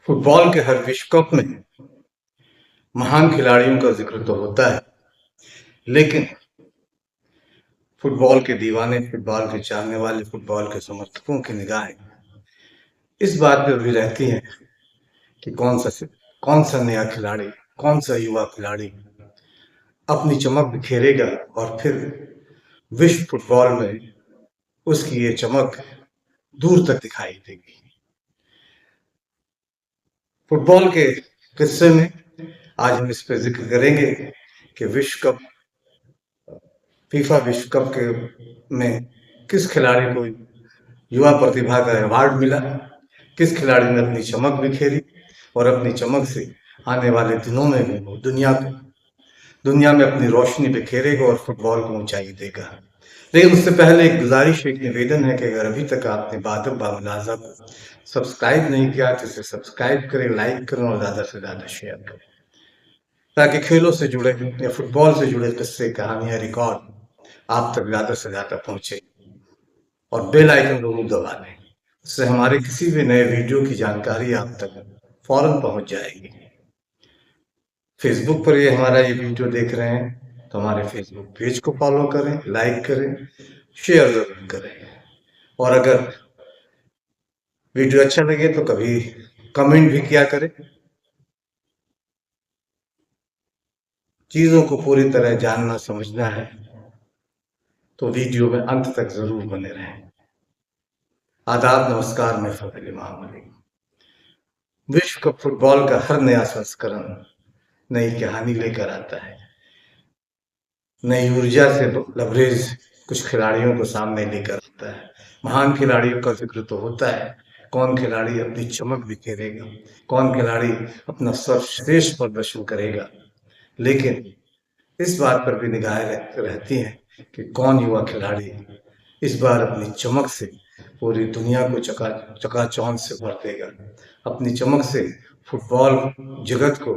Football के हर विश्व cup में महान खिलाड़ियों का जिक्र तो होता है, लेकिन फुटबॉल के दीवाने, फुटबॉल के चाहने वाले, फुटबॉल के समर्थकों की निगाहें इस बात पर भी रहती हैं कि कौन सा नया खिलाड़ी, कौन सा युवा खिलाड़ी अपनी चमक बिखेरेगा और फिर विश्व फुटबॉल में उसकी ये चमक दूर तक दिखाई देगी। फुटबॉल के किस्से में आज हम इस पर जिक्र करेंगे कि फीफा विश्व कप के में किस खिलाड़ी को युवा प्रतिभा का अवार्ड मिला, किस खिलाड़ी ने अपनी चमक बिखेरी और अपनी चमक से आने वाले दिनों में भी वो दुनिया में अपनी रोशनी बिखेरेगा और फुटबॉल को ऊंचाई देगा। लेकिन उससे पहले एक गुजारिश, एक निवेदन है कि अगर अभी तक आपने बादल बामलाजा को सब्सक्राइब नहीं किया तो इसे सब्सक्राइब करें, लाइक करें और ज़्यादा से ज़्यादा शेयर करें, ताकि खेलों से जुड़े या फुटबॉल से जुड़े किस्से, कहानियां, रिकॉर्ड आप तक ज़्यादा से ज़्यादा पहुंचे। और बेल आइकन जरूर दबा लें, उससे हमारे किसी भी नए वीडियो की जानकारी आप तक फौरन पहुंच जाएगी। फेसबुक पर हमारा ये वीडियो देख रहे हैं तो हमारे फेसबुक पेज को फॉलो करें, लाइक करें, शेयर जरूर करें। और अगर वीडियो अच्छा लगे तो कभी कमेंट भी किया करें। चीजों को पूरी तरह जानना समझना है तो वीडियो में अंत तक जरूर बने रहें। आदाब, नमस्कार, मैं फजल इमाम अली। विश्व कप फुटबॉल का हर नया संस्करण नई कहानी लेकर आता है, नई ऊर्जा से लबरेज कुछ खिलाड़ियों को सामने लेकर आता है। महान खिलाड़ियों का जिक्र तो होता है, कौन खिलाड़ी अपनी चमक बिखेरेगा, कौन खिलाड़ी अपना सर्वश्रेष्ठ प्रदर्शन करेगा, लेकिन इस बात पर भी निगाहें रहती हैं कि कौन युवा खिलाड़ी इस बार अपनी चमक से पूरी दुनिया को चकाचौंध से भर देगा, अपनी चमक से फुटबॉल जगत को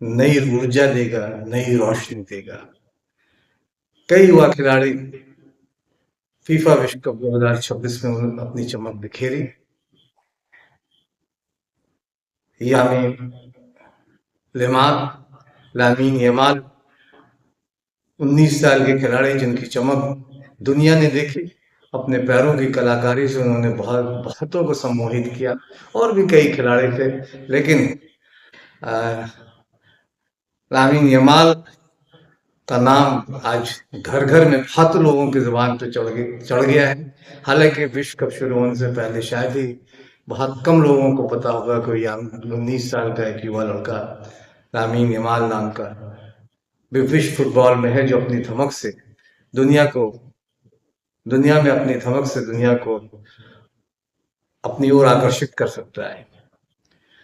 नई ऊर्जा देगा, नई रोशनी देगा। कई युवा खिलाड़ी फीफा विश्व कप 2026 में उन्होंने अपनी चमक बिखेरी। लामीन यमाल 19 साल के खिलाड़ी जिनकी चमक दुनिया ने देखी, अपने पैरों की कलाकारी से उन्होंने बहुतों को सम्मोहित किया। और भी कई खिलाड़ी थे, लेकिन लामीन यमाल का नाम आज घर घर में बहुत लोगों की जुबान पे चढ़ गया है। हालांकि विश्व कप शुरू होने से पहले शायद ही बहुत कम लोगों को पता होगा कोई 19 साल का एक युवा लड़का लामीन यमाल नाम का विश्व फुटबॉल में है, जो अपनी धमक से दुनिया में अपनी धमक से दुनिया को अपनी ओर आकर्षित कर सकता है।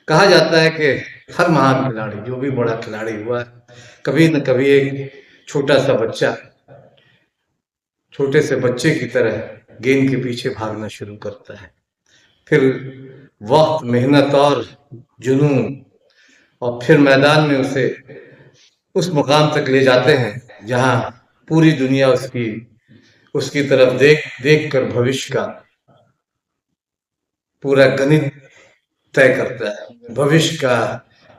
कहा जाता है कि हर महान खिलाड़ी, जो भी बड़ा खिलाड़ी हुआ, कभी न कभी एक छोटा सा बच्चा छोटे से बच्चे की तरह गेंद के पीछे भागना शुरू करता है। फिर वक्त, मेहनत और जुनून, और फिर मैदान में उसे उस मुकाम तक ले जाते हैं जहां पूरी दुनिया उसकी तरफ देख कर भविष्य का पूरा गणित तय करता है।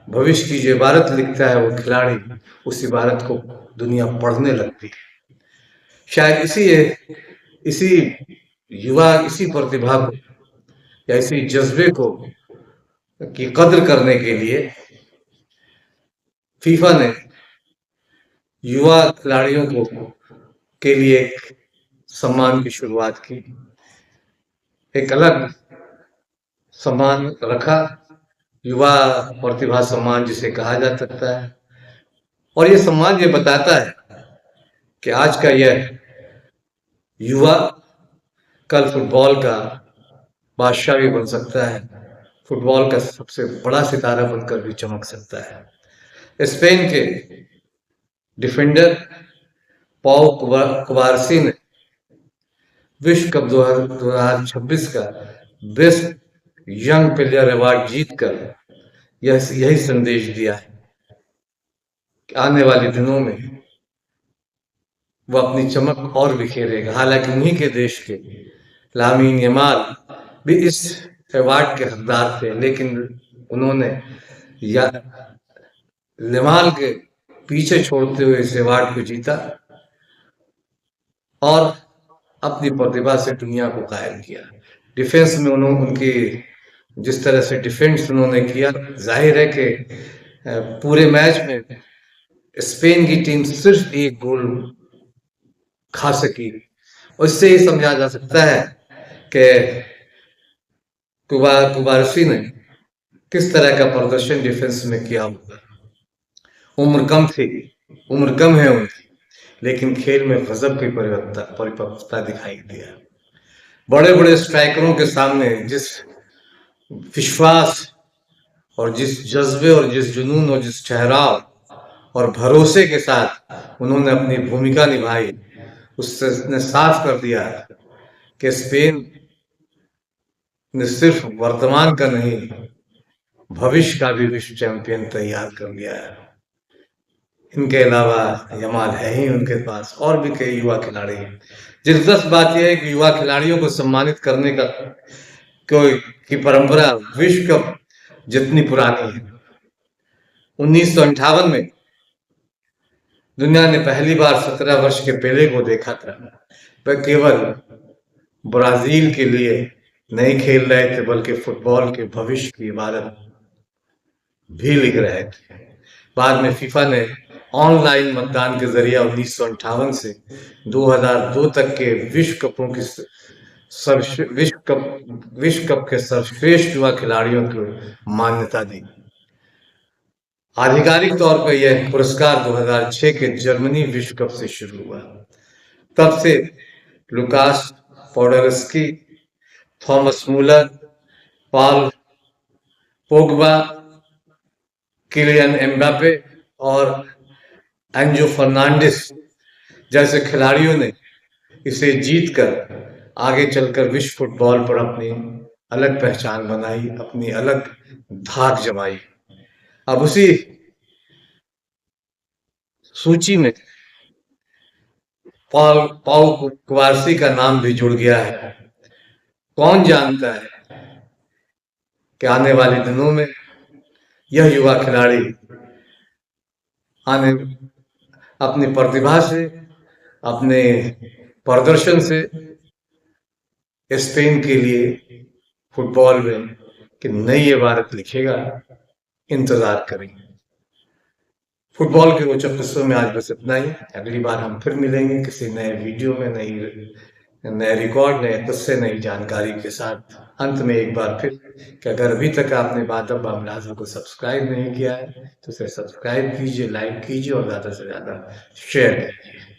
भविष्य की जो इबारत लिखता है वो खिलाड़ी, उस इबारत को दुनिया पढ़ने लगती है। शायद इसी प्रतिभा को या इसी जज्बे को की कद्र करने के लिए फीफा ने युवा खिलाड़ियों के लिए एक सम्मान की शुरुआत की, एक अलग सम्मान रखा, युवा प्रतिभा सम्मान जिसे कहा जा सकता है। और ये सम्मान ये बताता है कि आज का यह युवा कल फुटबॉल का बादशाह भी बन सकता है, फुटबॉल का सबसे बड़ा सितारा बनकर भी चमक सकता है। स्पेन के डिफेंडर पाउ कुबारसी ने विश्व कप 2026 का बेस्ट यंग प्लेयर अवार्ड जीतकर यही संदेश दिया है कि आने वाले दिनों में वो अपनी चमक और बिखेरेगा। हालांकि उन्हीं के देश के लामीन यमाल भी इस अवार्ड के हकदार थे, लेकिन उन्होंने या लेमाल के पीछे छोड़ते हुए इस अवार्ड को जीता और अपनी प्रतिभा से दुनिया को कायल किया। डिफेंस में उन्होंने उनकी जिस तरह से डिफेंस उन्होंने किया, जाहिर है कि पूरे मैच में स्पेन की टीम सिर्फ एक गोल खा सकी। उससे ही समझा जा सकता है कि कुबारसी ने किस तरह का प्रदर्शन डिफेंस में किया होगा। उम्र कम है उनकी, लेकिन खेल में गजब की परिपक्वता दिखाई दिया। बड़े बड़े स्ट्राइकरों के सामने जिस विश्वास और जिस जज्बे और जिस जुनून और जिस ठहराव और भरोसे के साथ उन्होंने अपनी भूमिका निभाई, उससे ने साफ कर दिया कि स्पेन ने सिर्फ वर्तमान का नहीं, भविष्य का भी विश्व चैंपियन तैयार कर लिया है। इनके अलावा यमाल है ही उनके पास, और भी कई युवा खिलाड़ी हैं। दिलचस्प बात यह है कि युवा खिलाड़ियों को सम्मानित करने का की परंपरा विश्व कप जितनी पुरानी है। 1958 में दुनिया ने पहली बार 17 वर्ष के पेले को देखा था। वह केवल ब्राजील के लिए नहीं खेल रहे थे, बल्कि फुटबॉल के भविष्य की इबारत भी लिख रहे थे। बाद में फीफा ने ऑनलाइन मतदान के जरिए 1958 से 2002 तक के विश्व कप के सर्वश्रेष्ठ युवा खिलाड़ियों को मान्यता दी। आधिकारिक तौर पर यह पुरस्कार 2006 के जर्मनी विश्व कप से शुरू हुआ। तब से लुकास पोडोल्स्की, थॉमस मुलर, पॉल पोग्बा, किलियन एम्बापे और एंजो फर्नांडिस जैसे खिलाड़ियों ने इसे जीतकर आगे चलकर विश्व फुटबॉल पर अपनी अलग पहचान बनाई, अपनी अलग धाक जमाई। अब उसी सूची में पाउ कुबारसी का नाम भी जुड़ गया है। कौन जानता है कि आने वाले दिनों में यह युवा खिलाड़ी अपनी प्रतिभा से, अपने प्रदर्शन से स्पेन के लिए फुटबॉल में कि नई इबारत लिखेगा। इंतजार करेंगे। फुटबॉल के रोचक किस्सों में आज बस इतना ही। अगली बार हम फिर मिलेंगे किसी नए वीडियो में, नए रिकॉर्ड, नए किस्से, नई जानकारी के साथ। अंत में एक बार फिर कि अगर अभी तक आपने बादल बामलाजा को सब्सक्राइब नहीं किया है तो उसे सब्सक्राइब कीजिए, लाइक कीजिए और ज़्यादा से ज़्यादा शेयर कीजिए।